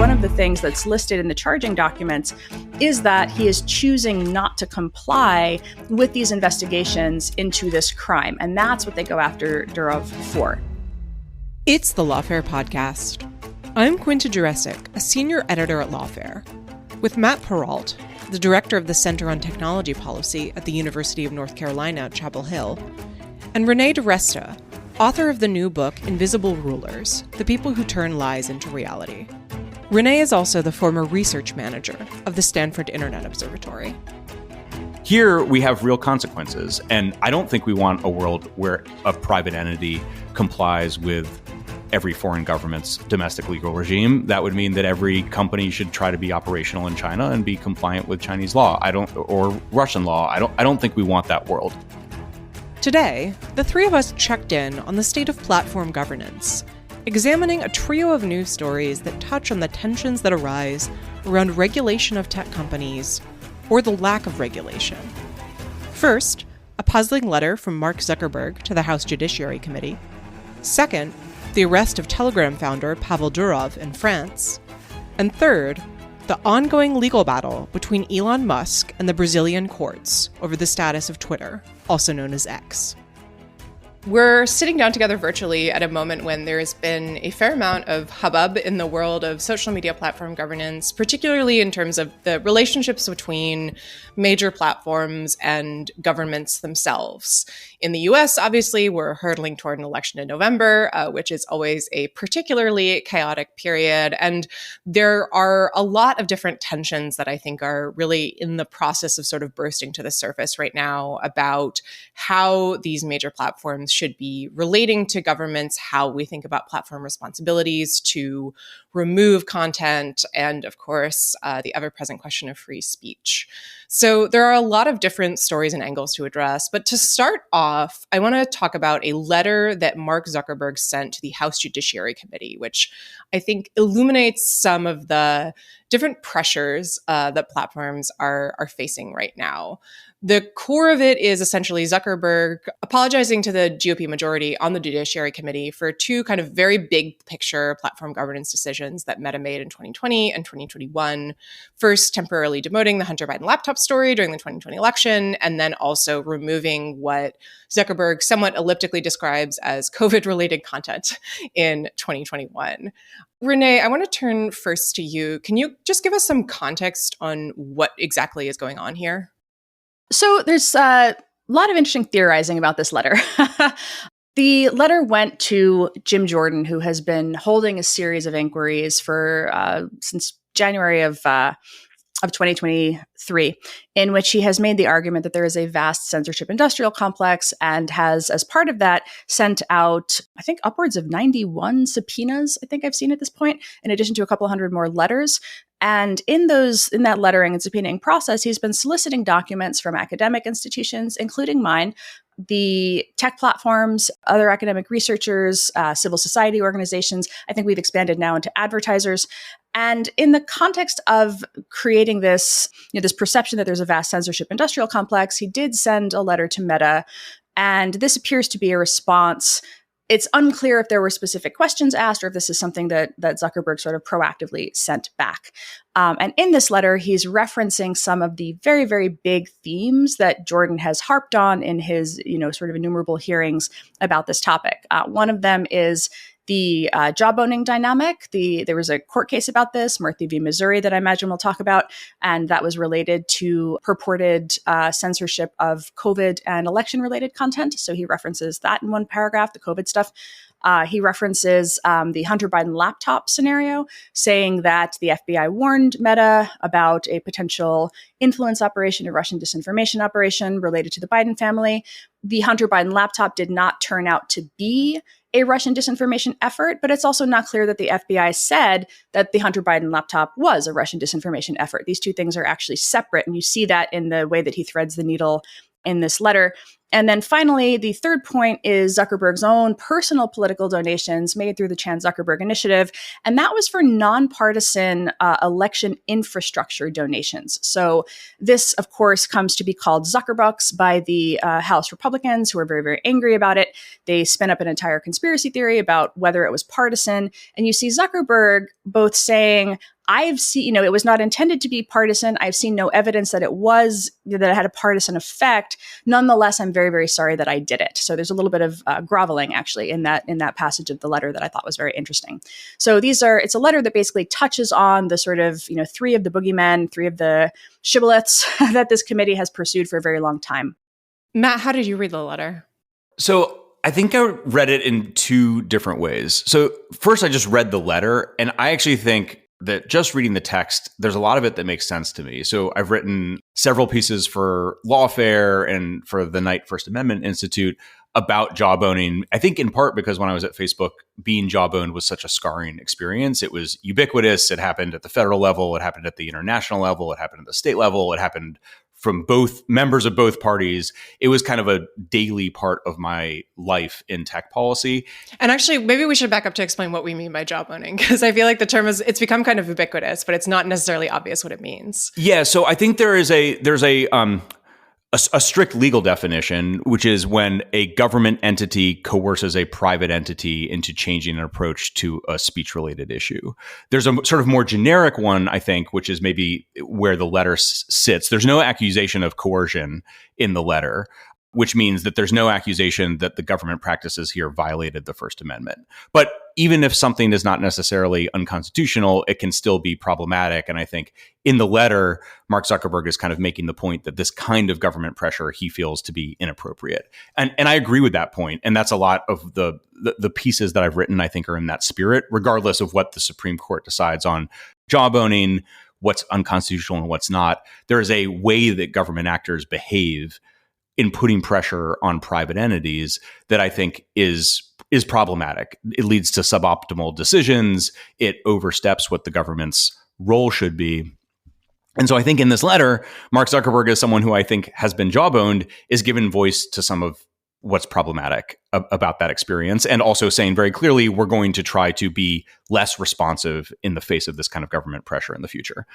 one of the things that's listed in the charging documents is that he is choosing not to comply with these investigations into this crime. And that's what they go after Durov for. It's the Lawfare podcast. I'm Quinta Jurecic, a senior editor at Lawfare, with Matt Perault, the director of the Center on Technology Policy at the University of North Carolina at Chapel Hill, and Renée DiResta, author of the new book Invisible Rulers: The People Who Turn Lies into Reality. Renée is also the former research manager of the Stanford Internet Observatory. Here we have real consequences, and I don't think we want a world where a private entity complies with every foreign government's domestic legal regime. That would mean that every company should try to be operational in China and be compliant with Chinese law. Or Russian law. I don't think we want that world. Today, the three of us checked in on the state of platform governance, examining a trio of news stories that touch on the tensions that arise around regulation of tech companies, or the lack of regulation. First, a puzzling letter from Mark Zuckerberg to the House Judiciary Committee. Second, the arrest of Telegram founder Pavel Durov in France. And third, the ongoing legal battle between Elon Musk and the Brazilian courts over the status of Twitter, also known as X. We're sitting down together virtually at a moment when there's been a fair amount of hubbub in the world of social media platform governance, particularly in terms of the relationships between major platforms and governments themselves. In the US, obviously, we're hurtling toward an election in November, which is always a particularly chaotic period. And there are a lot of different tensions that I think are really in the process of sort of bursting to the surface right now about how these major platforms should be relating to governments, how we think about platform responsibilities to remove content, and of course, the ever-present question of free speech. So there are a lot of different stories and angles to address. But to start off, I want to talk about a letter that Mark Zuckerberg sent to the House Judiciary Committee, which I think illuminates some of the different pressures that platforms are facing right now. The core of it is essentially Zuckerberg apologizing to the GOP majority on the Judiciary Committee for two kind of very big picture platform governance decisions that Meta made in 2020 and 2021. First, temporarily demoting the Hunter Biden laptop story during the 2020 election, and then also removing what Zuckerberg somewhat elliptically describes as COVID-related content in 2021. Renée, I want to turn first to you. Can you just give us some context on what exactly is going on here? So there's a lot of interesting theorizing about this letter. The letter went to Jim Jordan, who has been holding a series of inquiries for since January of 2023, in which he has made the argument that there is a vast censorship industrial complex and has, as part of that, sent out, I think, upwards of 91 subpoenas, I think I've seen at this point, in addition to a couple hundred more letters. And in that lettering and subpoenaing process, he's been soliciting documents from academic institutions, including mine, the tech platforms, other academic researchers, civil society organizations. I think we've expanded now into advertisers. And in the context of creating this, this perception that there's a vast censorship industrial complex, he did send a letter to Meta. And this appears to be a response. It's unclear if there were specific questions asked or if this is something that Zuckerberg sort of proactively sent back. And in this letter, he's referencing some of the very, very big themes that Jordan has harped on in his, sort of innumerable hearings about this topic. One of them is the job owning dynamic. There was a court case about this, Murthy v. Missouri, that I imagine we'll talk about, and that was related to purported censorship of COVID and election-related content. So he references that in one paragraph, the COVID stuff. He references the Hunter Biden laptop scenario, saying that the FBI warned Meta about a potential influence operation, a Russian disinformation operation related to the Biden family. The Hunter Biden laptop did not turn out to be a Russian disinformation effort, but it's also not clear that the FBI said that the Hunter Biden laptop was a Russian disinformation effort. These two things are actually separate, and you see that in the way that he threads the needle in this letter. And then finally, the third point is Zuckerberg's own personal political donations made through the Chan Zuckerberg Initiative. And that was for nonpartisan election infrastructure donations. So this, of course, comes to be called Zuckerbucks by the House Republicans, who are very, very angry about it. They spin up an entire conspiracy theory about whether it was partisan. And you see Zuckerberg both saying, I've seen, it was not intended to be partisan. I've seen no evidence that that it had a partisan effect. Nonetheless, I'm very, very sorry that I did it. So there's a little bit of groveling actually in that passage of the letter that I thought was very interesting. So it's a letter that basically touches on the sort of, three of the boogeymen, three of the shibboleths that this committee has pursued for a very long time. Matt, how did you read the letter? So I think I read it in two different ways. So first, I just read the letter, and I actually think that just reading the text, there's a lot of it that makes sense to me. So I've written several pieces for Lawfare and for the Knight First Amendment Institute about jawboning. I think in part because when I was at Facebook, being jawboned was such a scarring experience. It was ubiquitous. It happened at the federal level. It happened at the international level. It happened at the state level. It happened from both members of both parties. It was kind of a daily part of my life in tech policy. And actually, maybe we should back up to explain what we mean by jawboning, because I feel like the term it's become kind of ubiquitous, but it's not necessarily obvious what it means. Yeah, so I think there's a strict legal definition, which is when a government entity coerces a private entity into changing an approach to a speech-related issue. There's a sort of more generic one, I think, which is maybe where the letter sits. There's no accusation of coercion in the letter, which means that there's no accusation that the government practices here violated the First Amendment. But even if something is not necessarily unconstitutional, it can still be problematic. And I think in the letter, Mark Zuckerberg is kind of making the point that this kind of government pressure he feels to be inappropriate. And I agree with that point. And that's a lot of the pieces that I've written, I think, are in that spirit, regardless of what the Supreme Court decides on jawboning, what's unconstitutional and what's not. There is a way that government actors behave in putting pressure on private entities that I think is problematic. It leads to suboptimal decisions. It oversteps what the government's role should be. And so I think in this letter, Mark Zuckerberg, as someone who I think has been jawboned, is given voice to some of what's problematic about that experience, and also saying very clearly, we're going to try to be less responsive in the face of this kind of government pressure in the future.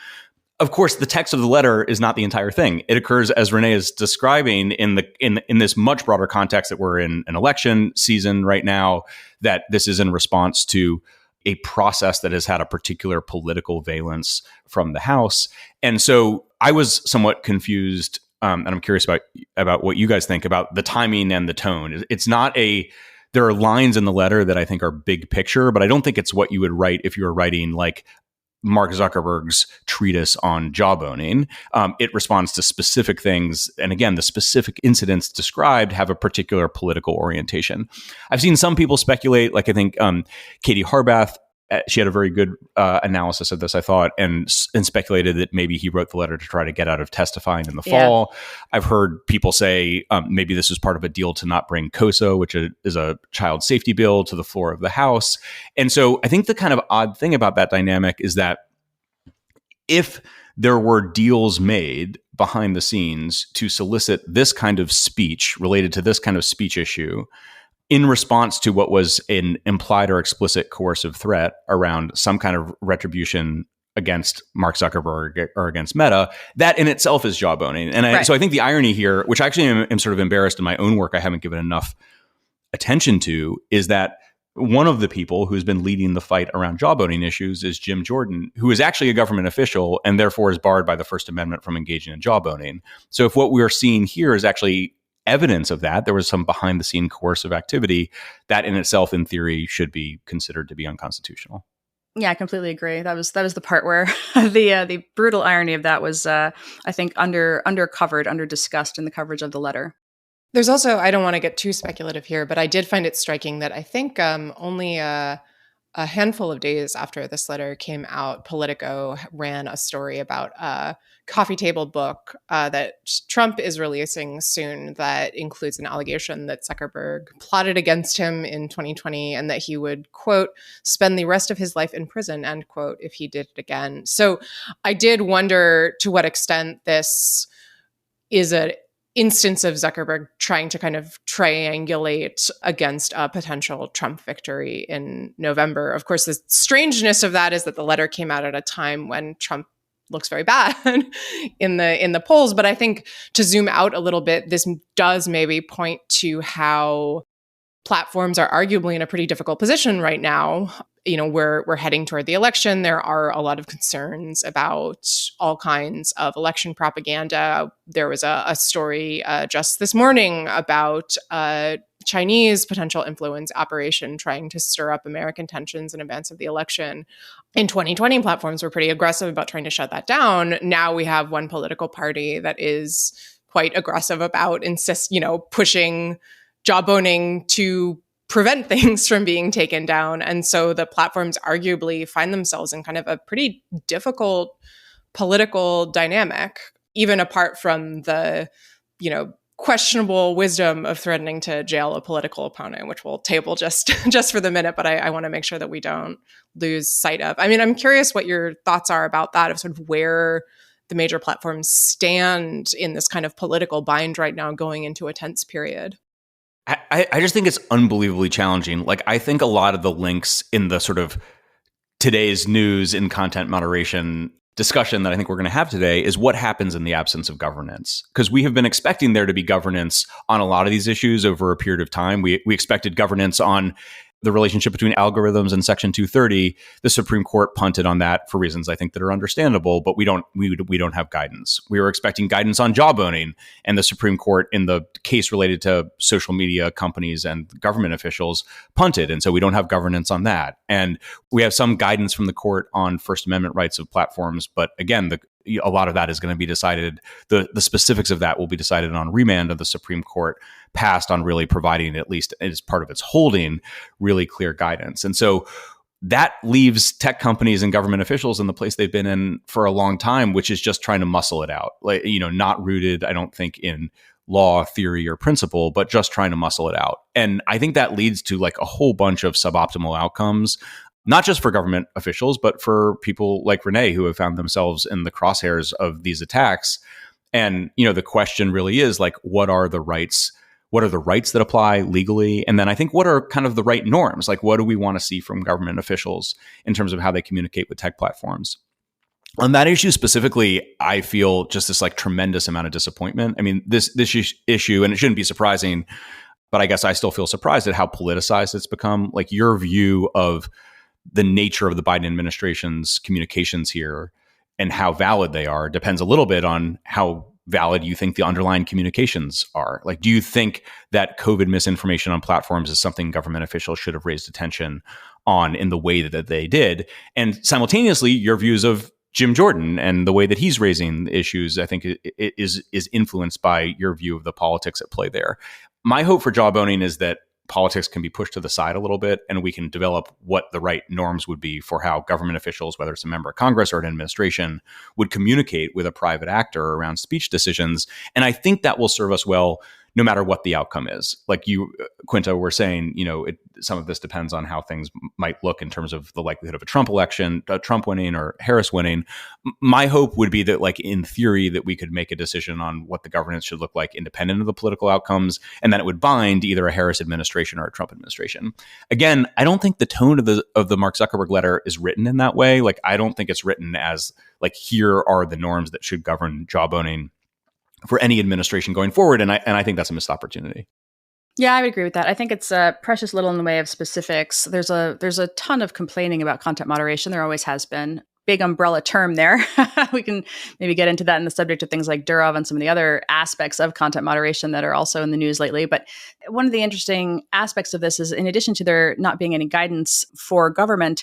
Of course, the text of the letter is not the entire thing. It occurs, as Renée is describing, in this much broader context that we're in an election season right now, that this is in response to a process that has had a particular political valence from the House. And so I was somewhat confused, and I'm curious about what you guys think about the timing and the tone. It's not there are lines in the letter that I think are big picture, but I don't think it's what you would write if you were writing like Mark Zuckerberg's treatise on jawboning. It responds to specific things. And again, the specific incidents described have a particular political orientation. I've seen some people speculate, like I think Katie Harbath, she had a very good analysis of this, I thought, and speculated that maybe he wrote the letter to try to get out of testifying in the fall. I've heard people say maybe this was part of a deal to not bring COSO, which is a child safety bill, to the floor of the House. And so I think the kind of odd thing about that dynamic is that if there were deals made behind the scenes to solicit this kind of speech related to this kind of speech issue, in response to what was an implied or explicit coercive threat around some kind of retribution against Mark Zuckerberg or against Meta, that in itself is jawboning. And so I think the irony here, which actually am sort of embarrassed in my own work I haven't given enough attention to, is that one of the people who's been leading the fight around jawboning issues is Jim Jordan, who is actually a government official and therefore is barred by the First Amendment from engaging in jawboning. So if what we are seeing here is actually evidence of that, there was some behind the scene coercive activity, that in itself, in theory, should be considered to be unconstitutional. Yeah, I completely agree. That was the part where the brutal irony of that was, I think, under discussed in the coverage of the letter. There's also, I don't want to get too speculative here, but I did find it striking that I think only a handful of days after this letter came out, Politico ran a story about a coffee table book that Trump is releasing soon that includes an allegation that Zuckerberg plotted against him in 2020 and that he would, quote, spend the rest of his life in prison, end quote, if he did it again. So I did wonder to what extent this is an instance of Zuckerberg trying to kind of triangulate against a potential Trump victory in November. Of course, the strangeness of that is that the letter came out at a time when Trump looks very bad in the polls. But I think to zoom out a little bit, this does maybe point to how platforms are arguably in a pretty difficult position right now we're heading toward the election. There are a lot of concerns about all kinds of election propaganda. There was a story just this morning about Chinese potential influence operation trying to stir up American tensions in advance of the election. In 2020, platforms were pretty aggressive about trying to shut that down. Now we have one political party that is quite aggressive about pushing jawboning to prevent things from being taken down. And so the platforms arguably find themselves in kind of a pretty difficult political dynamic, even apart from the, questionable wisdom of threatening to jail a political opponent, which we'll table just for the minute, but I want to make sure that we don't lose sight of. I mean, I'm curious what your thoughts are about that, of sort of where the major platforms stand in this kind of political bind right now going into a tense period. I just think it's unbelievably challenging. Like, I think a lot of the links in the sort of today's news in content moderation discussion that I think we're going to have today is what happens in the absence of governance. Because we have been expecting there to be governance on a lot of these issues over a period of time. We expected governance on the relationship between algorithms and Section 230. The Supreme Court punted on that for reasons I think that are understandable, but we don't have guidance. We were expecting guidance on jawboning, and the Supreme Court, in the case related to social media companies and government officials, punted, and so we don't have governance on that. And we have some guidance from the court on First Amendment rights of platforms, but again, a lot of that is going to be decided. The specifics of that will be decided on remand of the Supreme Court, passed on really providing, at least as part of its holding, really clear guidance. And so that leaves tech companies and government officials in the place they've been in for a long time, which is just trying to muscle it out. Like, not rooted, I don't think, in law, theory, or principle, but just trying to muscle it out. And I think that leads to like a whole bunch of suboptimal outcomes, not just for government officials, but for people like Renée, who have found themselves in the crosshairs of these attacks. And, the question really is like, what are the rights that apply legally? And then I think what are kind of the right norms? Like, what do we want to see from government officials in terms of how they communicate with tech platforms? On that issue specifically, I feel just this like tremendous amount of disappointment. I mean, this issue, and it shouldn't be surprising, but I guess I still feel surprised at how politicized it's become. Like, your view of the nature of the Biden administration's communications here and how valid they are depends a little bit on how valid you think the underlying communications are. Like, do you think that COVID misinformation on platforms is something government officials should have raised attention on in the way that they did? And simultaneously, your views of Jim Jordan and the way that he's raising issues, I think, is influenced by your view of the politics at play there. My hope for jawboning is that politics can be pushed to the side a little bit, and we can develop what the right norms would be for how government officials, whether it's a member of Congress or an administration, would communicate with a private actor around speech decisions. And I think that will serve us well no matter what the outcome is. Like you, Quinta, were saying, some of this depends on how things might look in terms of the likelihood of a Trump election, Trump winning or Harris winning. My hope would be that, like, in theory, that we could make a decision on what the governance should look like independent of the political outcomes, and that it would bind either a Harris administration or a Trump administration. Again, I don't think the tone of the Mark Zuckerberg letter is written in that way. Like, I don't think it's written as, like, here are the norms that should govern jawboning for any administration going forward. And I think that's a missed opportunity. Yeah, I would agree with that. I think it's precious little in the way of specifics. There's a ton of complaining about content moderation. There always has been. Big umbrella term there. We can maybe get into that in the subject of things like Durov and some of the other aspects of content moderation that are also in the news lately. But one of the interesting aspects of this is, in addition to there not being any guidance for government,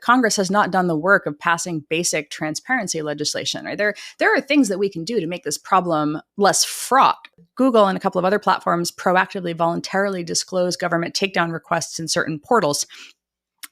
Congress has not done the work of passing basic transparency legislation. Right? There are things that we can do to make this problem less fraught. Google and a couple of other platforms proactively, voluntarily disclose government takedown requests in certain portals.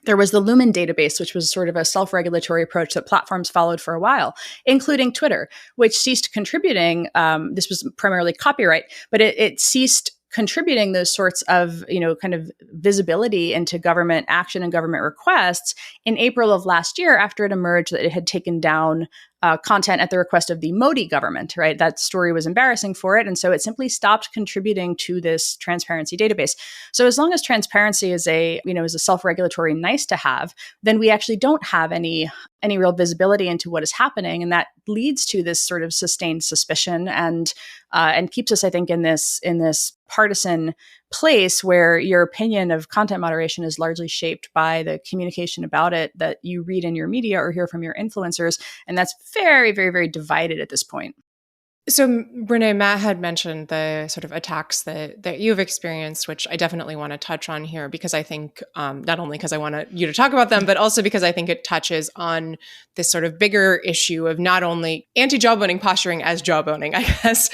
There was the Lumen database, which was sort of a self-regulatory approach that platforms followed for a while, including Twitter, which ceased contributing. This was primarily copyright, but it ceased contributing those sorts of, kind of visibility into government action and government requests in April of last year, after it emerged that it had taken down content at the request of the Modi government, right? That story was embarrassing for it. And so it simply stopped contributing to this transparency database. So as long as transparency is a self-regulatory nice to have, then we actually don't have any real visibility into what is happening. And that leads to this sort of sustained suspicion and keeps us, I think, in this partisan place where your opinion of content moderation is largely shaped by the communication about it that you read in your media or hear from your influencers. And that's very, very, very divided at this point. So, Renée, Matt had mentioned the sort of attacks that you've experienced, which I definitely want to touch on here because I think not only because I want you to talk about them, but also because I think it touches on this sort of bigger issue of not only anti-job owning posturing as job owning, I guess,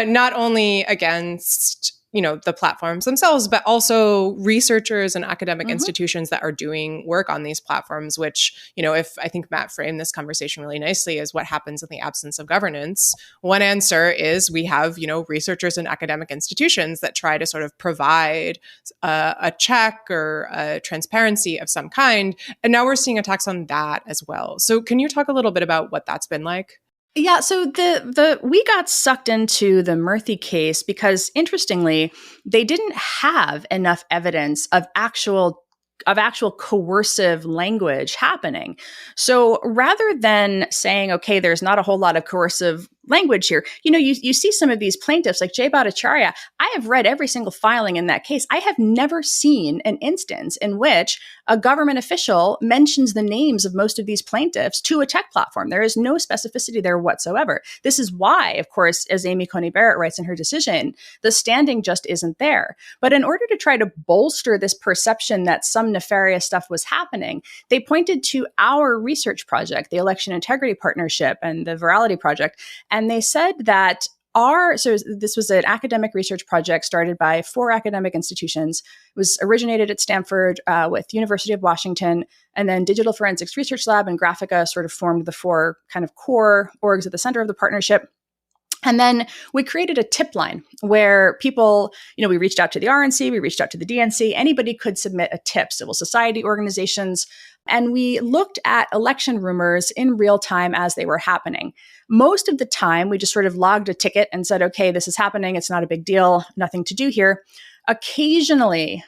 not only against the platforms themselves, but also researchers and academic institutions that are doing work on these platforms, which, if I think Matt framed this conversation really nicely as what happens in the absence of governance. One answer is we have, researchers and academic institutions that try to sort of provide a check or a transparency of some kind. And now we're seeing attacks on that as well. So can you talk a little bit about what that's been like? Yeah, so we got sucked into the Murthy case because, interestingly, they didn't have enough evidence of actual coercive language happening. So rather than saying, okay, there's not a whole lot of coercive language here, you see some of these plaintiffs like Jay Bhattacharya. I have read every single filing in that case. I have never seen an instance in which a government official mentions the names of most of these plaintiffs to a tech platform. There is no specificity there whatsoever. This is why, of course, as Amy Coney Barrett writes in her decision, the standing just isn't there. But in order to try to bolster this perception that some nefarious stuff was happening, they pointed to our research project, the Election Integrity Partnership and the Virality Project, and they said that this was an academic research project started by 4 academic institutions. It was originated at Stanford with University of Washington, and then Digital Forensics Research Lab and Graphica sort of formed the 4 kind of core orgs at the center of the partnership. And then we created a tip line where people, we reached out to the RNC, we reached out to the DNC, anybody could submit a tip, civil society organizations, and we looked at election rumors in real time as they were happening. Most of the time, we just sort of logged a ticket and said, okay, this is happening. It's not a big deal. Nothing to do here. Occasionally,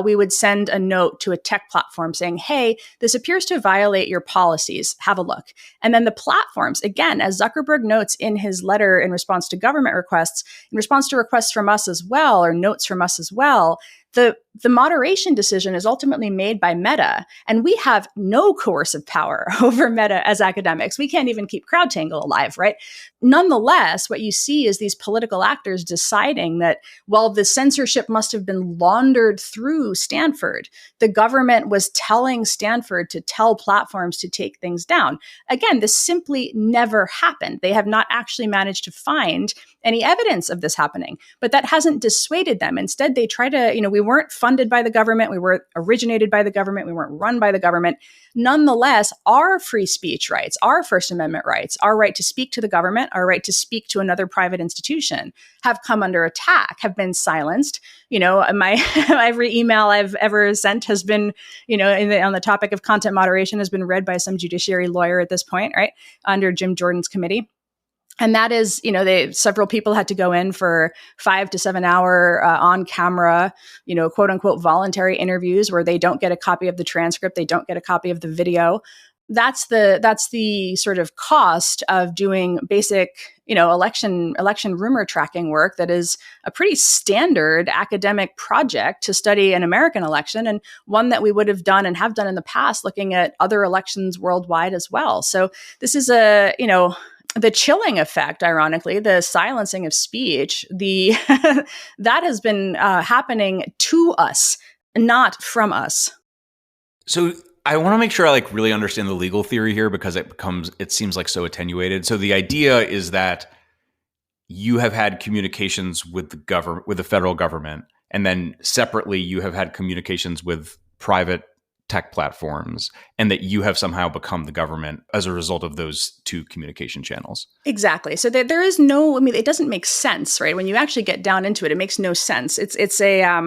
we would send a note to a tech platform saying, hey, this appears to violate your policies. Have a look. And then the platforms, again, as Zuckerberg notes in his letter in response to government requests, in response to requests from us as well, or notes from us as well, the moderation decision is ultimately made by Meta, and we have no coercive power over Meta as academics. We can't even keep CrowdTangle alive, right? Nonetheless, what you see is these political actors deciding that, well, the censorship must have been laundered through Stanford. The government was telling Stanford to tell platforms to take things down. Again, this simply never happened. They have not actually managed to find any evidence of this happening, but that hasn't dissuaded them. Instead, they try to, we weren't funded by the government. We weren't originated by the government. We weren't run by the government. Nonetheless, our free speech rights, our First Amendment rights, our right to speak to the government, our right to speak to another private institution have come under attack, have been silenced. Every email I've ever sent has been, on the topic of content moderation has been read by some judiciary lawyer at this point, right? Under Jim Jordan's committee. And that is, several people had to go in for 5 to 7 hour on camera, quote unquote, voluntary interviews where they don't get a copy of the transcript. They don't get a copy of the video. That's the sort of cost of doing basic, election rumor tracking work that is a pretty standard academic project to study an American election, and one that we would have done and have done in the past looking at other elections worldwide as well. So this is the chilling effect, ironically, the silencing of speech, that has been happening to us, not from us. So I want to make sure I really understand the legal theory here because it seems like so attenuated. So the idea is that you have had communications with the federal government, and then separately you have had communications with private tech platforms, and that you have somehow become the government as a result of those 2 communication channels. Exactly. So there is no, it doesn't make sense, right? When you actually get down into it, it makes no sense. It's a,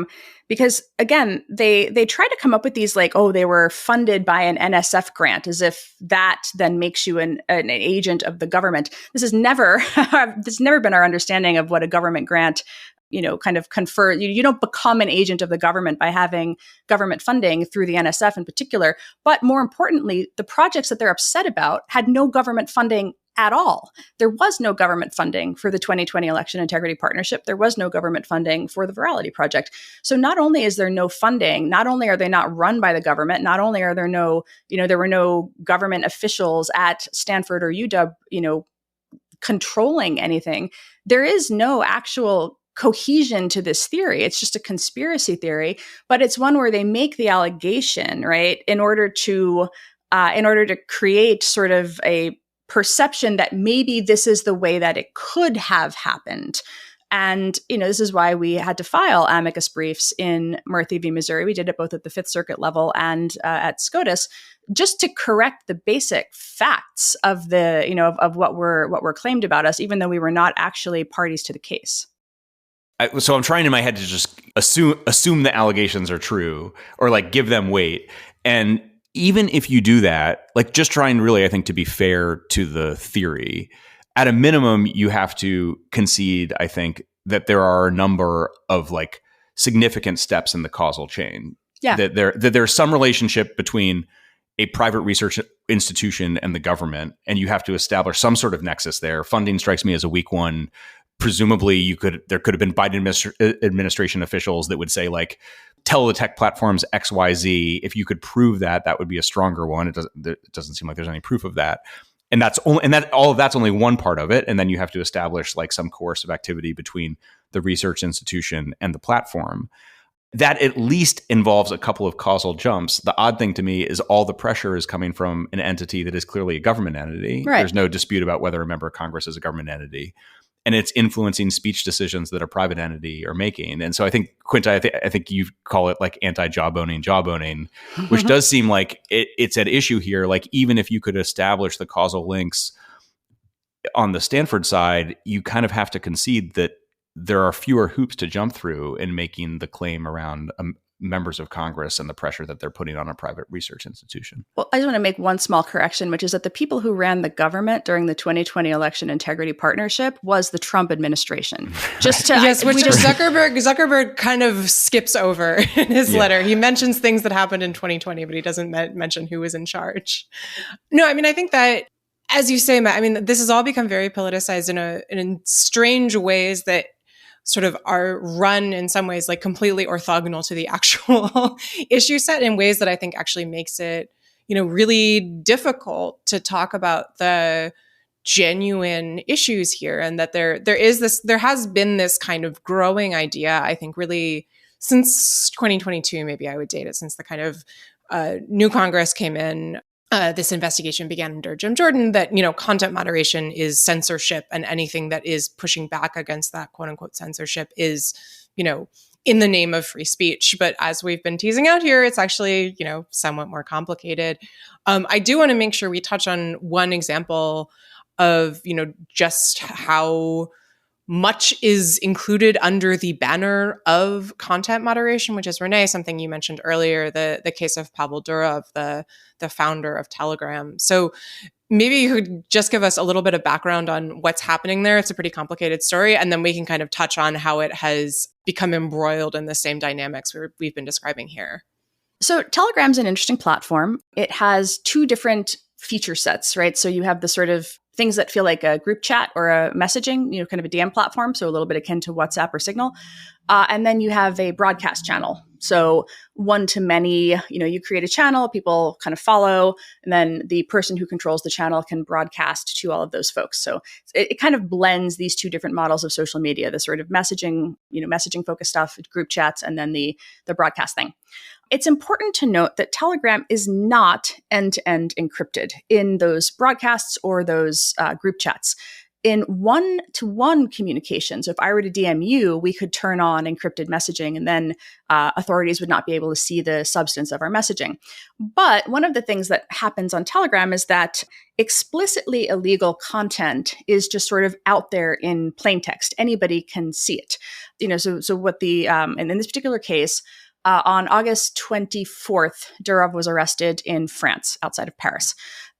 because again, they try to come up with these they were funded by an NSF grant, as if that then makes you an agent of the government. This has never been our understanding of what a government grant kind of confer, you don't become an agent of the government by having government funding through the NSF in particular. But more importantly, the projects that they're upset about had no government funding at all. There was no government funding for the 2020 Election Integrity Partnership. There was no government funding for the Virality Project. So not only is there no funding, not only are they not run by the government, not only are there no, there were no government officials at Stanford or UW, controlling anything. There is no actual cohesion to this theory. It's just a conspiracy theory, but it's one where they make the allegation, right, in order to create sort of a perception that maybe this is the way that it could have happened. And, this is why we had to file amicus briefs in Murphy v. Missouri. We did it both at the Fifth Circuit level and at SCOTUS, just to correct the basic facts of the, of what were claimed about us, even though we were not actually parties to the case. So I'm trying in my head to just assume the allegations are true or like give them weight. And even if you do that, like just trying really, I think, to be fair to the theory, at a minimum, you have to concede, I think, that there are a number of like significant steps in the causal chain. Yeah. That there's some relationship between a private research institution and the government, and you have to establish some sort of nexus there. Funding strikes me as a weak one. Presumably, there could have been Biden administration officials that would say like, tell the tech platforms XYZ. If you could prove that, that would be a stronger one. It doesn't seem like there's any proof of that. And all of that's only one part of it. And then you have to establish like some coercive activity between the research institution and the platform. That at least involves a couple of causal jumps. The odd thing to me is all the pressure is coming from an entity that is clearly a government entity. Right. There's no dispute about whether a member of Congress is a government entity. And it's influencing speech decisions that a private entity are making. And so I think, Quinta, I think you call it like anti-job owning, which does seem like it's at issue here. Like even if you could establish the causal links on the Stanford side, you kind of have to concede that there are fewer hoops to jump through in making the claim around members of Congress and the pressure that they're putting on a private research institution. Well, I just want to make one small correction, which is that the people who ran the government during the 2020 Election Integrity Partnership was the Trump administration. Just to yes, which Zuckerberg kind of skips over in his letter. He mentions things that happened in 2020, but he doesn't mention who was in charge. No, I mean, I think that, as you say, Matt, I mean, this has all become very politicized in strange ways that sort of are run in some ways like completely orthogonal to the actual issue set in ways that I think actually makes it, really difficult to talk about the genuine issues here. And that there has been this kind of growing idea, I think really since 2022, maybe I would date it, since the kind of new Congress came in. This investigation began under Jim Jordan, that, content moderation is censorship, and anything that is pushing back against that quote unquote censorship is, in the name of free speech. But as we've been teasing out here, it's actually, somewhat more complicated. I do want to make sure we touch on one example of, just how much is included under the banner of content moderation, which is, Renée, something you mentioned earlier, the case of Pavel Durov, the founder of Telegram. So maybe you could just give us a little bit of background on what's happening there. It's a pretty complicated story. And then we can kind of touch on how it has become embroiled in the same dynamics we've been describing here. So Telegram's an interesting platform. It has two different feature sets, right? So you have the sort of things that feel like a group chat or a messaging, kind of a DM platform. So a little bit akin to WhatsApp or Signal. And then you have a broadcast channel. So one to many, you create a channel, people kind of follow, and then the person who controls the channel can broadcast to all of those folks. So it kind of blends these two different models of social media, the sort of messaging, messaging focused stuff, group chats, and then the broadcast thing. It's important to note that Telegram is not end-to-end encrypted in those broadcasts or those group chats. In one-to-one communication, so if I were to DM you, we could turn on encrypted messaging, and then authorities would not be able to see the substance of our messaging. But one of the things that happens on Telegram is that explicitly illegal content is just sort of out there in plain text. Anybody can see it. So what and in this particular case, on August 24th, Durov was arrested in France, outside of Paris.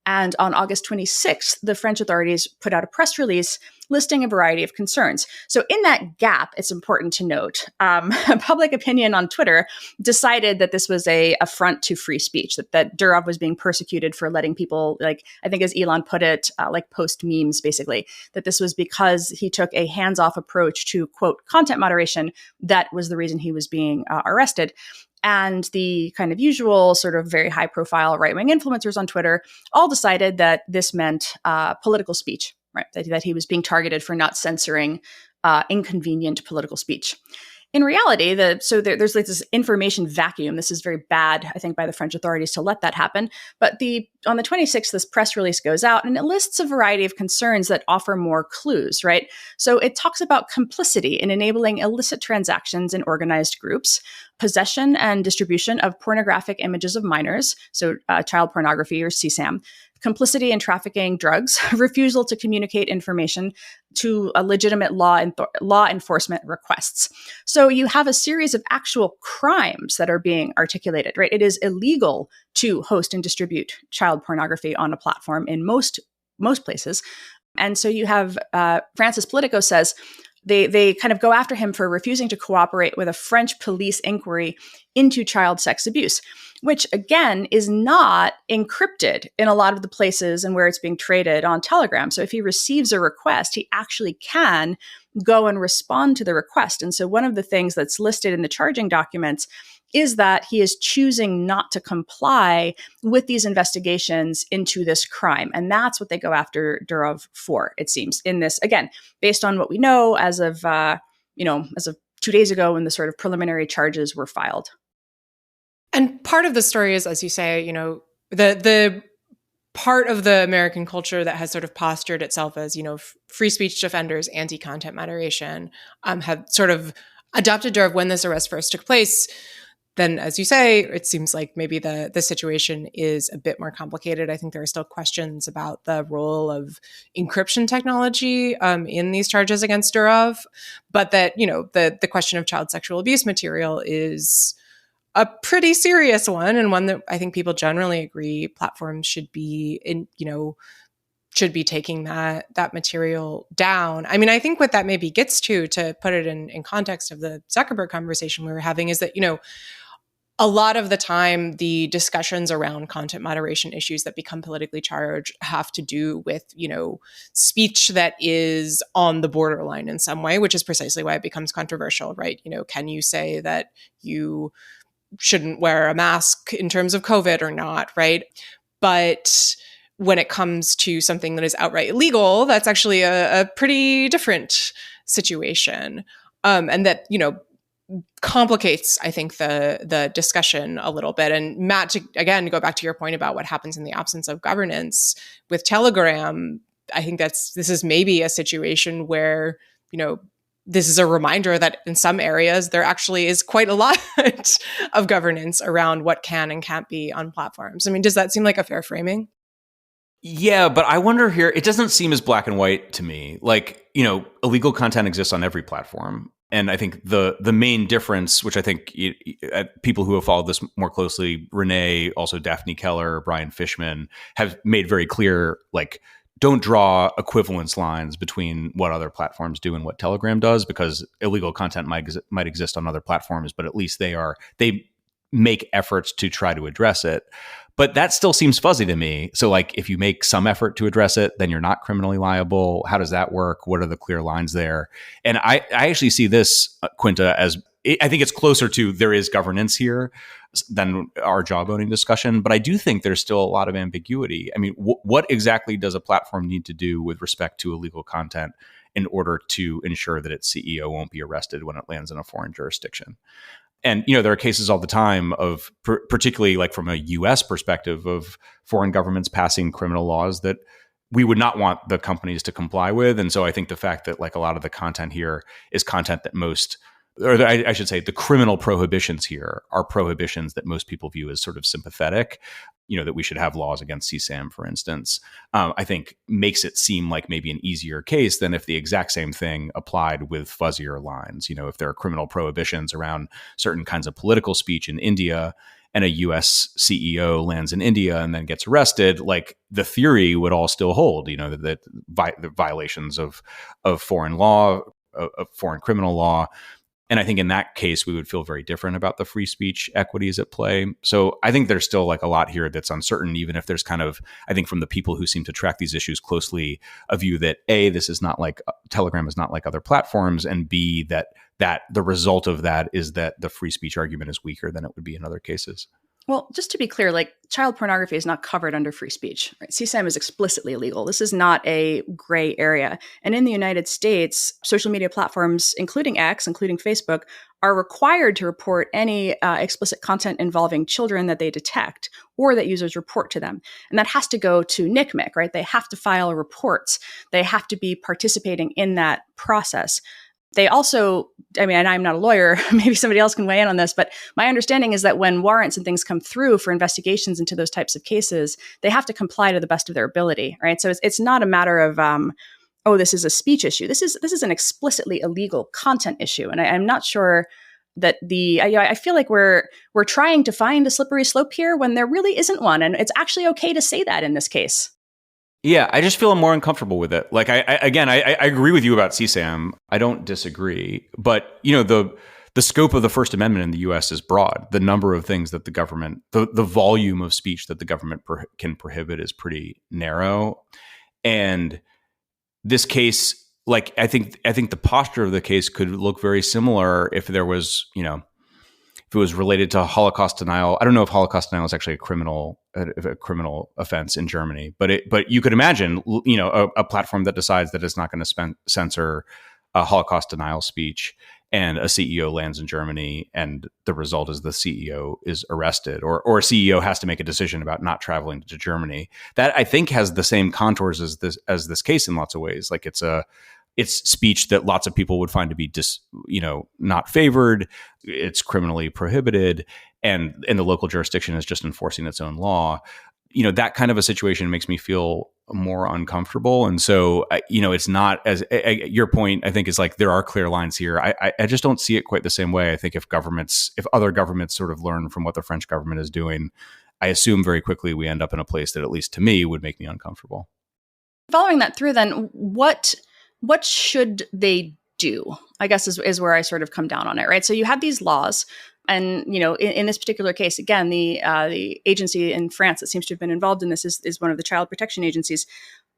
And on August 26th, the French authorities put out a press release listing a variety of concerns. So in that gap, it's important to note, public opinion on Twitter decided that this was a affront to free speech, that Durov was being persecuted for letting people, like, I think as Elon put it, like post memes, basically, that this was because he took a hands-off approach to, quote, content moderation. That was the reason he was being arrested. And the kind of usual sort of very high profile right-wing influencers on Twitter all decided that this meant political speech, right? That he was being targeted for not censoring inconvenient political speech. In reality, there's like this information vacuum. This is very bad, I think, by the French authorities to let that happen. But on the 26th, this press release goes out and it lists a variety of concerns that offer more clues, right? So it talks about complicity in enabling illicit transactions in organized groups, possession and distribution of pornographic images of minors, so child pornography or CSAM, complicity in trafficking drugs, refusal to communicate information to a legitimate law enforcement requests. So you have a series of actual crimes that are being articulated, right? It is illegal to host and distribute child pornography on a platform in most places. And so you have Francis Politico says they kind of go after him for refusing to cooperate with a French police inquiry into child sex abuse, which again is not encrypted in a lot of the places and where it's being traded on Telegram. So if he receives a request, he actually can go and respond to the request. And so one of the things that's listed in the charging documents is that he is choosing not to comply with these investigations into this crime. And that's what they go after Durov for, it seems, in this, again, based on what we know as of 2 days ago when the sort of preliminary charges were filed. And part of the story is, as you say, the part of the American culture that has sort of postured itself as, free speech defenders, anti-content moderation, have sort of adopted Durov when this arrest first took place. Then, as you say, it seems like maybe the situation is a bit more complicated. I think there are still questions about the role of encryption technology in these charges against Durov, but that, the question of child sexual abuse material is a pretty serious one, and one that I think people generally agree platforms should be taking that material down. I mean, I think what that maybe gets to put it in context of the Zuckerberg conversation we were having, is that, a lot of the time the discussions around content moderation issues that become politically charged have to do with, speech that is on the borderline in some way, which is precisely why it becomes controversial, right? Can you say that you shouldn't wear a mask in terms of COVID or not, right? But when it comes to something that is outright illegal, that's actually a pretty different situation. And that, complicates, I think, the discussion a little bit. And Matt, to go back to your point about what happens in the absence of governance with Telegram, I think this is maybe a situation where, this is a reminder that in some areas there actually is quite a lot of governance around what can and can't be on platforms. I mean, does that seem like a fair framing? Yeah, but I wonder here, it doesn't seem as black and white to me. Like, illegal content exists on every platform. And I think the main difference, which I think people who have followed this more closely, Renée, also Daphne Keller, Brian Fishman, have made very clear, like, don't draw equivalence lines between what other platforms do and what Telegram does, because illegal content might exist on other platforms, but at least they make efforts to try to address it. But that still seems fuzzy to me. So, like, if you make some effort to address it, then you're not criminally liable. How does that work? What are the clear lines there? And I actually see this, Quinta, as I think it's closer to there is governance here than our job owning discussion. But I do think there's still a lot of ambiguity. I mean, what exactly does a platform need to do with respect to illegal content in order to ensure that its CEO won't be arrested when it lands in a foreign jurisdiction? And, there are cases all the time of, particularly like from a US perspective, of foreign governments passing criminal laws that we would not want the companies to comply with. And so I think the fact that, like, a lot of the content here is content that most I should say the criminal prohibitions here are prohibitions that most people view as sort of sympathetic, that we should have laws against CSAM, for instance, I think makes it seem like maybe an easier case than if the exact same thing applied with fuzzier lines. If there are criminal prohibitions around certain kinds of political speech in India and a US CEO lands in India and then gets arrested, like the theory would all still hold, that the violations of foreign law, of foreign criminal law. And I think in that case, we would feel very different about the free speech equities at play. So I think there's still like a lot here that's uncertain, even if there's kind of, I think from the people who seem to track these issues closely, a view that A, this is not like Telegram is not like other platforms, and B, that the result of that is that the free speech argument is weaker than it would be in other cases. Well, just to be clear, like child pornography is not covered under free speech. Right? CSAM is explicitly illegal. This is not a gray area. And in the United States, social media platforms, including X, including Facebook, are required to report any explicit content involving children that they detect or that users report to them. And that has to go to NCMEC, right? They have to file reports. They have to be participating in that process. They also, and I'm not a lawyer, maybe somebody else can weigh in on this, but my understanding is that when warrants and things come through for investigations into those types of cases, they have to comply to the best of their ability, right? So it's not a matter of, this is a speech issue. This is an explicitly illegal content issue. And I'm not sure that I feel like we're trying to find a slippery slope here when there really isn't one. And it's actually okay to say that in this case. Yeah, I just feel more uncomfortable with it. Like, I agree with you about CSAM. I don't disagree. But, the scope of the First Amendment in the U.S. is broad. The number of things that the government, the volume of speech that the government can prohibit is pretty narrow. And this case, like, I think the posture of the case could look very similar if there was, if it was related to Holocaust denial. I don't know if Holocaust denial is actually a criminal offense in Germany, but you could imagine, a platform that decides that it's not going to censor Holocaust denial speech, and a CEO lands in Germany, and the result is the CEO is arrested, or a CEO has to make a decision about not traveling to Germany. That, I think, has the same contours as this case in lots of ways. Like it's speech that lots of people would find to be not favored. It's criminally prohibited, and the local jurisdiction is just enforcing its own law. That kind of a situation makes me feel more uncomfortable. And so, it's not as your point, I think, is like there are clear lines here. I just don't see it quite the same way. I think if other governments sort of learn from what the French government is doing, I assume very quickly we end up in a place that, at least to me, would make me uncomfortable. Following that through, then, what should they do? I guess is where I sort of come down on it, right? So you have these laws, and in this particular case, again, the agency in France that seems to have been involved in this is one of the child protection agencies.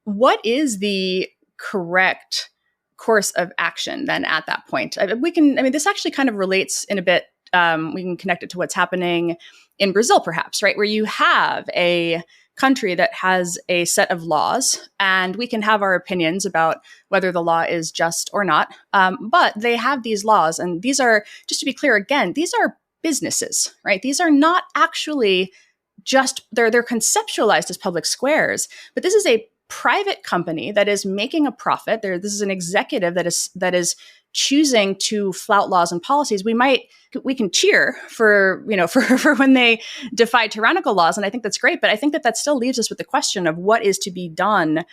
What is the correct course of action then at that point? This actually kind of relates in a bit. We can connect it to what's happening in Brazil, perhaps, right, where you have a country that has a set of laws, and we can have our opinions about whether the law is just or not. But they have these laws, and these are, just to be clear again, these are businesses, right? These are not actually just, they're conceptualized as public squares, but this is a private company that is making a profit. This is an executive that is choosing to flout laws and policies. We can cheer for when they defy tyrannical laws, and I think that's great. But I think that still leaves us with the question of what is to be done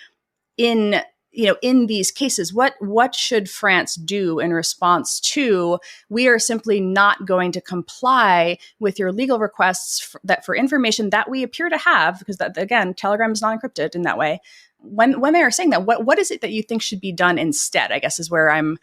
in these cases. What should France do in response to, we are simply not going to comply with your legal requests for information that we appear to have, because that, again, Telegram is not encrypted in that way. When they are saying that, what is it that you think should be done instead, I guess, is where I'm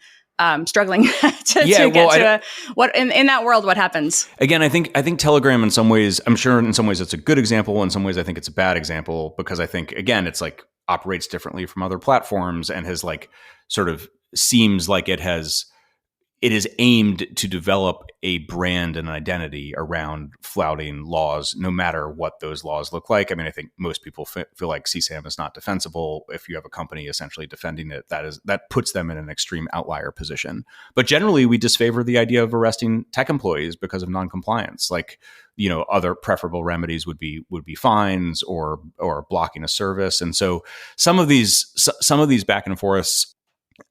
struggling to what in that world, what happens? Again, I think Telegram, in some ways, I'm sure in some ways it's a good example. In some ways, I think it's a bad example, because I think, again, it's like operates differently from other platforms and has like sort of seems like it is aimed to develop a brand and an identity around flouting laws, no matter what those laws look like. I mean, I think most people feel like CSAM is not defensible. If you have a company essentially defending it, that puts them in an extreme outlier position. But generally, we disfavor the idea of arresting tech employees because of noncompliance. Like, other preferable remedies would be fines or blocking a service. And so some of these back and forths,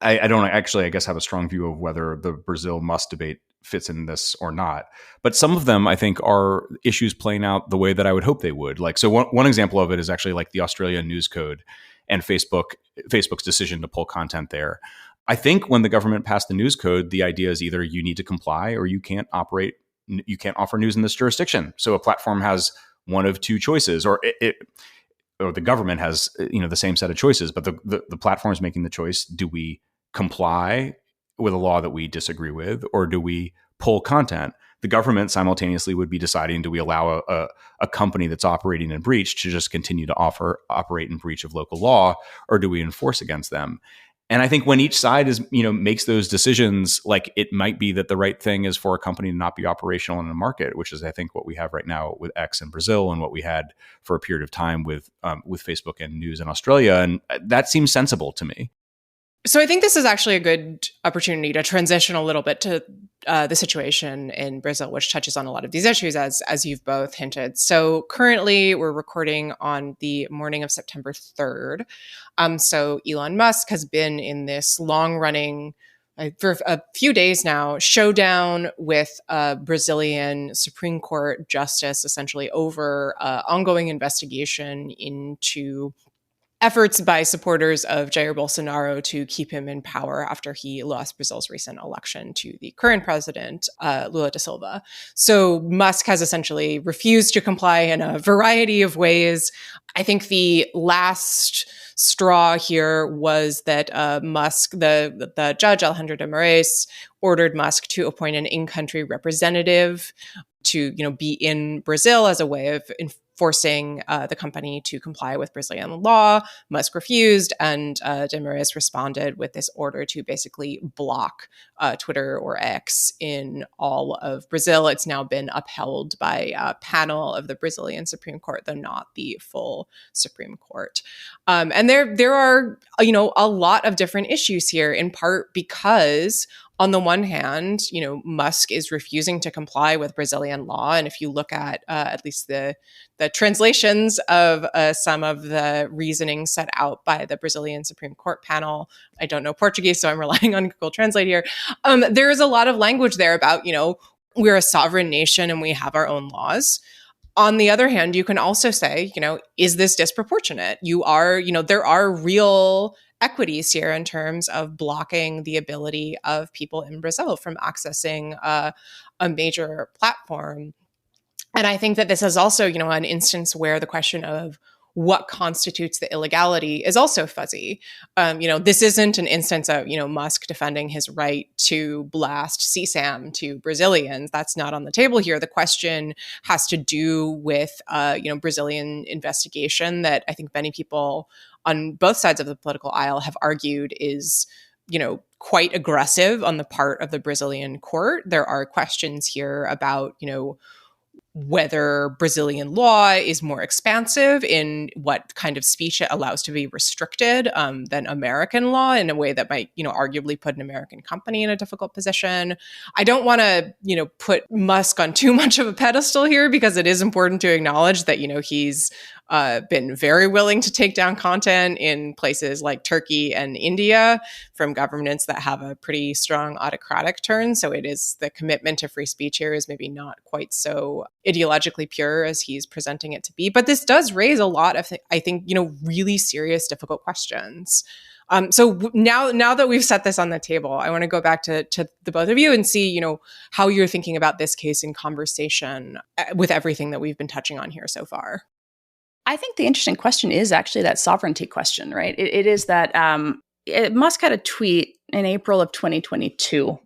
I don't actually, I guess, have a strong view of whether the Brazil Musk debate fits in this or not. But some of them, I think, are issues playing out the way that I would hope they would. Like, so one example of it is actually like the Australian News Code and Facebook's decision to pull content there. I think when the government passed the news code, the idea is either you need to comply or you can't offer news in this jurisdiction. So a platform has one of two choices, or the government has the same set of choices, but the platform is making the choice: do we comply with a law that we disagree with, or do we pull content? The government simultaneously would be deciding, do we allow a company that's operating in breach to just continue to operate in breach of local law, or do we enforce against them? And I think when each side makes those decisions, like, it might be that the right thing is for a company to not be operational in a market, which is, I think, what we have right now with X in Brazil and what we had for a period of time with Facebook and news in Australia. And that seems sensible to me. So I think this is actually a good opportunity to transition a little bit to the situation in Brazil, which touches on a lot of these issues, as you've both hinted. So currently, we're recording on the morning of September 3rd. So Elon Musk has been in this long-running, for a few days now, showdown with a Brazilian Supreme Court justice, essentially over ongoing investigation into efforts by supporters of Jair Bolsonaro to keep him in power after he lost Brazil's recent election to the current president, Lula da Silva. So Musk has essentially refused to comply in a variety of ways. I think the last straw here was that Musk, the judge Alejandro de Moraes, ordered Musk to appoint an in-country representative to be in Brazil as a way of forcing the company to comply with Brazilian law. Musk refused, and de Moraes responded with this order to basically block Twitter or X in all of Brazil. It's now been upheld by a panel of the Brazilian Supreme Court, though not the full Supreme Court. And there are a lot of different issues here, in part because, on the one hand, Musk is refusing to comply with Brazilian law. And if you look at least the translations of some of the reasoning set out by the Brazilian Supreme Court panel, I don't know Portuguese, so I'm relying on Google Translate here. There is a lot of language there about, we're a sovereign nation and we have our own laws. On the other hand, you can also say, is this disproportionate? There are real equities here in terms of blocking the ability of people in Brazil from accessing a major platform. And I think that this is also, an instance where the question of what constitutes the illegality is also fuzzy. This isn't an instance of, Musk defending his right to blast CSAM to Brazilians. That's not on the table here. The question has to do with, Brazilian investigation that I think many people on both sides of the political aisle have argued is, quite aggressive on the part of the Brazilian court. There are questions here about, whether Brazilian law is more expansive in what kind of speech it allows to be restricted than American law, in a way that might, arguably put an American company in a difficult position. I don't want to, put Musk on too much of a pedestal here, because it is important to acknowledge that, he's been very willing to take down content in places like Turkey and India from governments that have a pretty strong autocratic turn. So it is, the commitment to free speech here is maybe not quite so ideologically pure as he's presenting it to be. But this does raise a lot of, I think, really serious, difficult questions. So now that we've set this on the table, I want to go back to the both of you and see, how you're thinking about this case in conversation with everything that we've been touching on here so far. I think the interesting question is actually that sovereignty question, right? It is that Musk had a tweet in April of 2022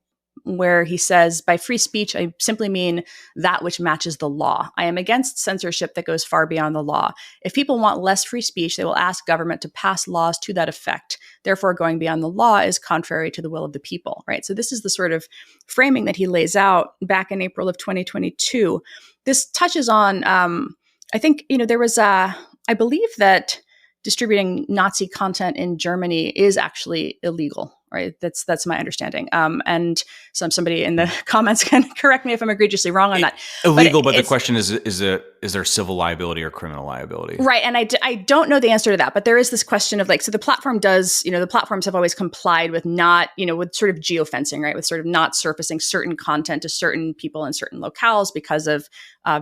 where he says, by free speech, I simply mean that which matches the law. I am against censorship that goes far beyond the law. If people want less free speech, they will ask government to pass laws to that effect. Therefore, going beyond the law is contrary to the will of the people, right? So this is the sort of framing that he lays out back in April of 2022. This touches on, I think, there was I believe that distributing Nazi content in Germany is actually illegal. right? That's my understanding. And somebody in the comments can correct me if I'm egregiously wrong on that. Illegal, but the question is there civil liability or criminal liability? Right. And I don't know the answer to that, but there is this question of like, so the platform does, the platforms have always complied with not, with sort of geofencing, right? With sort of not surfacing certain content to certain people in certain locales because of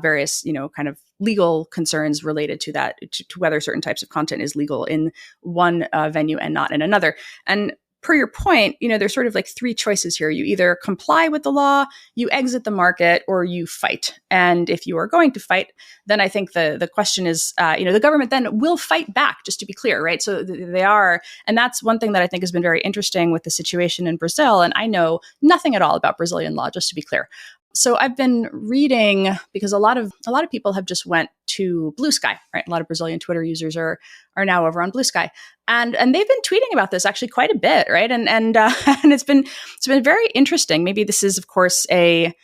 various, kind of legal concerns related to that, to whether certain types of content is legal in one venue and not in another. And per your point, there's sort of like three choices here. You either comply with the law, you exit the market, or you fight. And if you are going to fight, then I think the question is, the government then will fight back, just to be clear, right? So they are, and that's one thing that I think has been very interesting with the situation in Brazil. And I know nothing at all about Brazilian law, just to be clear. So I've been reading, because a lot of people have just went to Blue Sky, right? A lot of Brazilian Twitter users are now over on Blue Sky, and they've been tweeting about this actually quite a bit, right? And it's been very interesting. Maybe this is, of course, a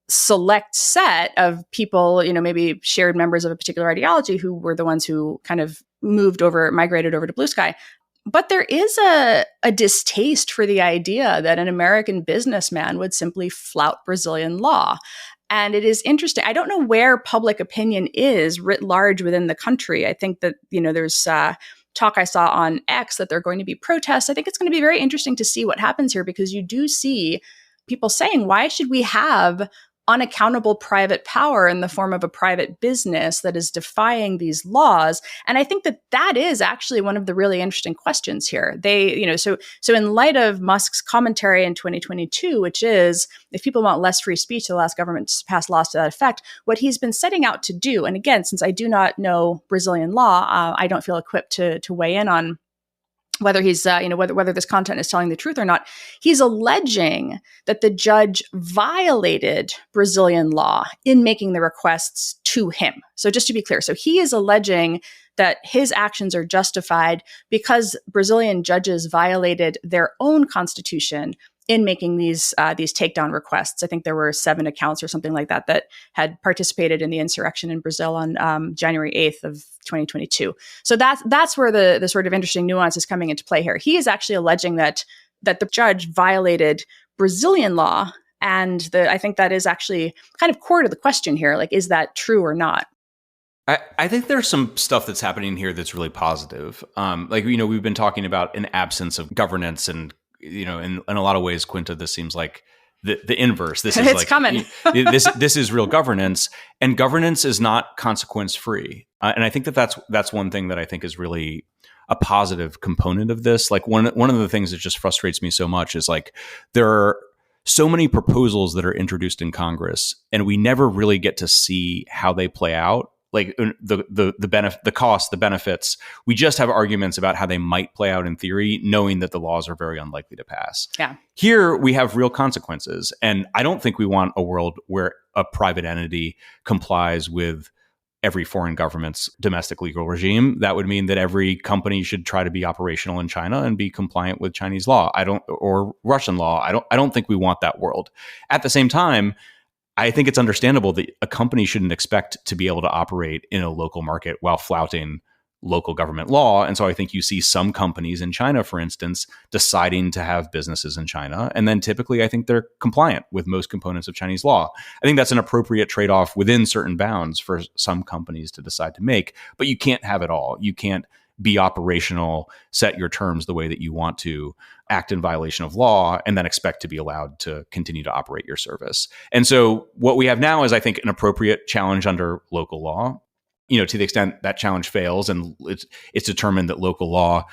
select set of people, maybe shared members of a particular ideology who were the ones who kind of migrated over to Blue Sky. But there is a distaste for the idea that an American businessman would simply flout Brazilian law. And it is interesting. I don't know where public opinion is writ large within the country. I think that, there's talk I saw on X that there are going to be protests. I think it's going to be very interesting to see what happens here, because you do see people saying, why should we have unaccountable private power in the form of a private business that is defying these laws? And I think that is actually one of the really interesting questions here. So in light of Musk's commentary in 2022, which is, if people want less free speech, they'll ask governments to pass laws to that effect. What he's been setting out to do, and again, since I do not know Brazilian law, I don't feel equipped to weigh in on whether he's, whether this content is telling the truth or not. He's alleging that the judge violated Brazilian law in making the requests to him. So just to be clear, so he is alleging that his actions are justified because Brazilian judges violated their own constitution in making these takedown requests. I think there were 7 accounts or something like that had participated in the insurrection in Brazil on January 8th of 2022. So that's where the sort of interesting nuance is coming into play here. He is actually alleging that the judge violated Brazilian law, and I think that is actually kind of core to the question here. Like, is that true or not? I think there's some stuff that's happening here that's really positive. We've been talking about an absence of governance, and in a lot of ways, Quinta, this seems like the inverse. This is it's coming. this is real governance, and governance is not consequence free. And I think that's one thing that I think is really a positive component of this. Like one of the things that just frustrates me so much is like there are so many proposals that are introduced in Congress, and we never really get to see how they play out. Like the benefit, the cost, the benefits. We just have arguments about how they might play out in theory, knowing that the laws are very unlikely to pass. Yeah. Here we have real consequences, and I don't think we want a world where a private entity complies with every foreign government's domestic legal regime. That would mean that every company should try to be operational in China and be compliant with Chinese law. Or Russian law. I don't think we want that world. At the same time, I think it's understandable that a company shouldn't expect to be able to operate in a local market while flouting local government law. And so I think you see some companies in China, for instance, deciding to have businesses in China. And then typically I think they're compliant with most components of Chinese law. I think that's an appropriate trade-off within certain bounds for some companies to decide to make. But you can't have it all. You can't be operational, set your terms the way that you want to, act in violation of law, and then expect to be allowed to continue to operate your service. And so what we have now is, I think, an appropriate challenge under local law. To the extent that challenge fails and it's determined that local law,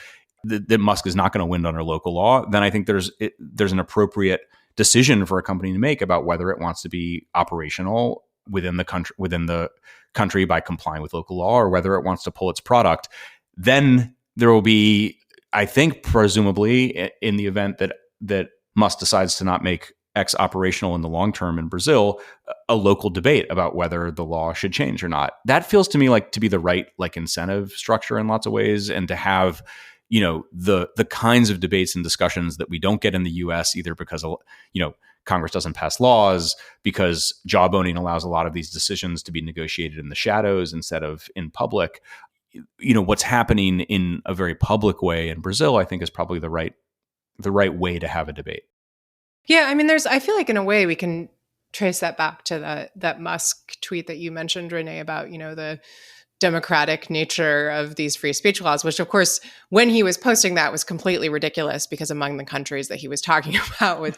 that Musk is not going to win under local law, then I think there's an appropriate decision for a company to make about whether it wants to be operational within the country by complying with local law, or whether it wants to pull its product. Then there will be, I think, presumably, in the event that Musk decides to not make X operational in the long term in Brazil, a local debate about whether the law should change or not. That feels to me like to be the right incentive structure in lots of ways, and to have the kinds of debates and discussions that we don't get in the U.S. either because Congress doesn't pass laws, because jawboning allows a lot of these decisions to be negotiated in the shadows instead of in public. What's happening in a very public way in Brazil, I think, is probably the right way to have a debate. Yeah, I mean, I feel like in a way we can trace that back to that Musk tweet that you mentioned, Renée, about, the democratic nature of these free speech laws, which of course, when he was posting that, was completely ridiculous because among the countries that he was talking about was,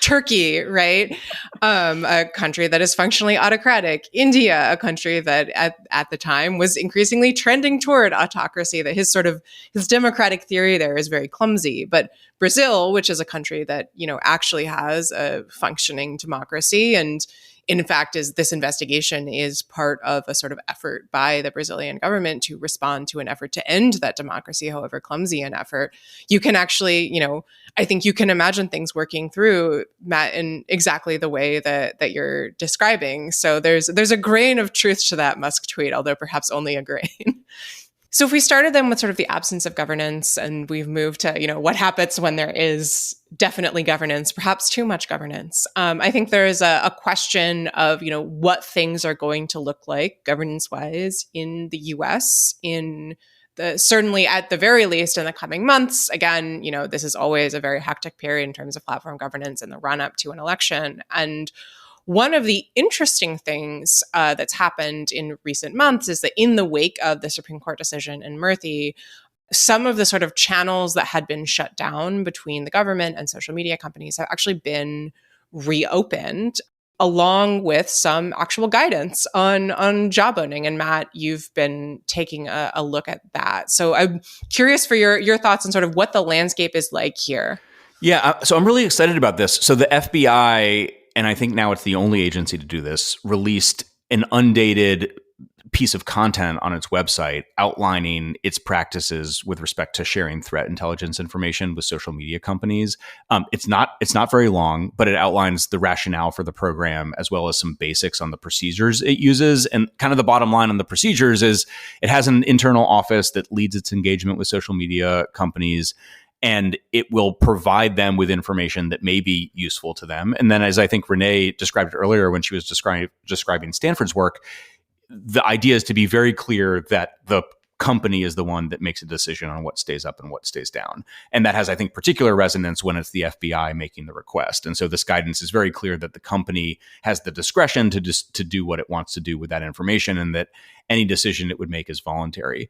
Turkey, right? A country that is functionally autocratic, India, a country that at the time was increasingly trending toward autocracy, that his democratic theory there is very clumsy. But Brazil, which is a country that, actually has a functioning democracy, and in fact, this investigation is part of a sort of effort by the Brazilian government to respond to an effort to end that democracy, however clumsy an effort. You can actually, I think you can imagine things working through, Matt, in exactly the way that you're describing. So there's a grain of truth to that Musk tweet, although perhaps only a grain. So if we started then with sort of the absence of governance, and we've moved to, what happens when there is definitely governance, perhaps too much governance. I think there is a question of, what things are going to look like governance-wise in the US certainly at the very least in the coming months. Again, this is always a very hectic period in terms of platform governance in the run-up to an election. And one of the interesting things that's happened in recent months is that in the wake of the Supreme Court decision in Murthy, some of the sort of channels that had been shut down between the government and social media companies have actually been reopened, along with some actual guidance on job owning. And Matt, you've been taking a look at that. So I'm curious for your thoughts on sort of what the landscape is like here. Yeah, so I'm really excited about this. So the FBI, and I think now it's the only agency to do this, released an undated piece of content on its website outlining its practices with respect to sharing threat intelligence information with social media companies. It's not very long, but it outlines the rationale for the program as well as some basics on the procedures it uses. And kind of the bottom line on the procedures is it has an internal office that leads its engagement with social media companies, and it will provide them with information that may be useful to them. And then, as I think Renée described earlier when she was describing Stanford's work, the idea is to be very clear that the company is the one that makes a decision on what stays up and what stays down. And that has, I think, particular resonance when it's the FBI making the request. And so this guidance is very clear that the company has the discretion to do what it wants to do with that information, and that any decision it would make is voluntary.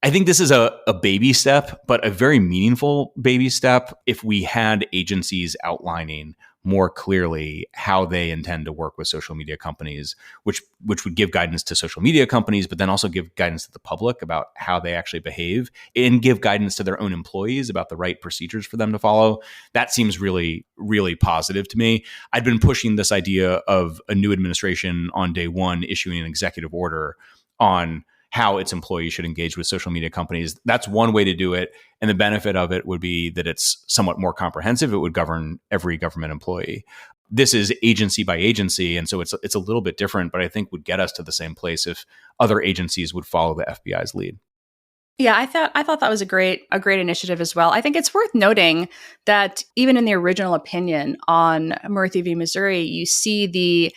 I think this is a baby step, but a very meaningful baby step if we had agencies outlining more clearly how they intend to work with social media companies, which would give guidance to social media companies, but then also give guidance to the public about how they actually behave, and give guidance to their own employees about the right procedures for them to follow. That seems really, really positive to me. I'd been pushing this idea of a new administration on day one issuing an executive order on how its employees should engage with social media companies. That's one way to do it. And the benefit of it would be that it's somewhat more comprehensive. It would govern every government employee. This is agency by agency. And so it's a little bit different, but I think would get us to the same place if other agencies would follow the FBI's lead. Yeah, I thought that was a great initiative as well. I think it's worth noting that even in the original opinion on Murthy v. Missouri, you see the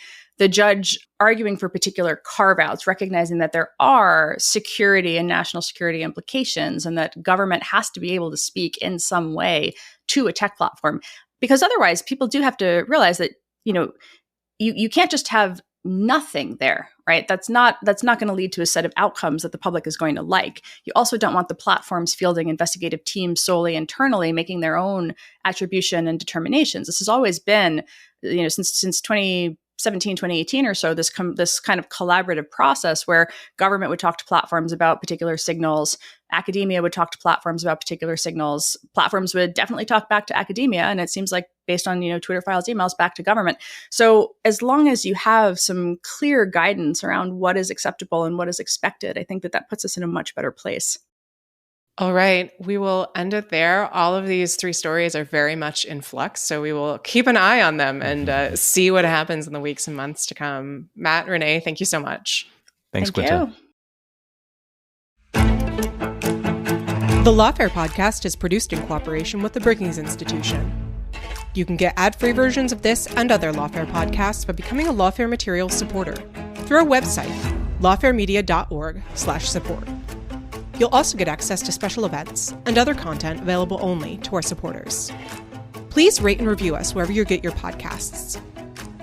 judge arguing for particular carve-outs, recognizing that there are security and national security implications, and that government has to be able to speak in some way to a tech platform. Because otherwise, people do have to realize that, you can't just have nothing there, right? That's not going to lead to a set of outcomes that the public is going to like. You also don't want the platforms fielding investigative teams solely internally, making their own attribution and determinations. This has always been, since 2017, 2018 or so, this kind of collaborative process where government would talk to platforms about particular signals, academia would talk to platforms about particular signals, platforms would definitely talk back to academia, and it seems like based on Twitter files, emails, back to government. So as long as you have some clear guidance around what is acceptable and what is expected, I think that puts us in a much better place. All right, we will end it there. All of these three stories are very much in flux, so we will keep an eye on them and see what happens in the weeks and months to come. Matt, Renée, thank you so much. Thanks, Quinta. The Lawfare podcast is produced in cooperation with the Brookings Institution. You can get ad-free versions of this and other Lawfare podcasts by becoming a Lawfare Materials supporter through our website, lawfaremedia.org/support. You'll also get access to special events and other content available only to our supporters. Please rate and review us wherever you get your podcasts.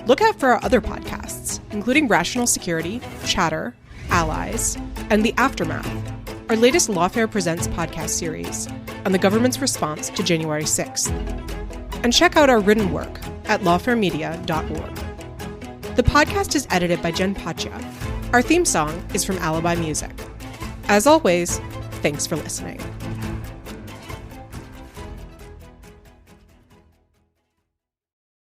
Look out for our other podcasts, including Rational Security, Chatter, Allies, and The Aftermath, our latest Lawfare Presents podcast series on the government's response to January 6th. And check out our written work at lawfaremedia.org. The podcast is edited by Jen Pacha. Our theme song is from Alibi Music. As always, thanks for listening.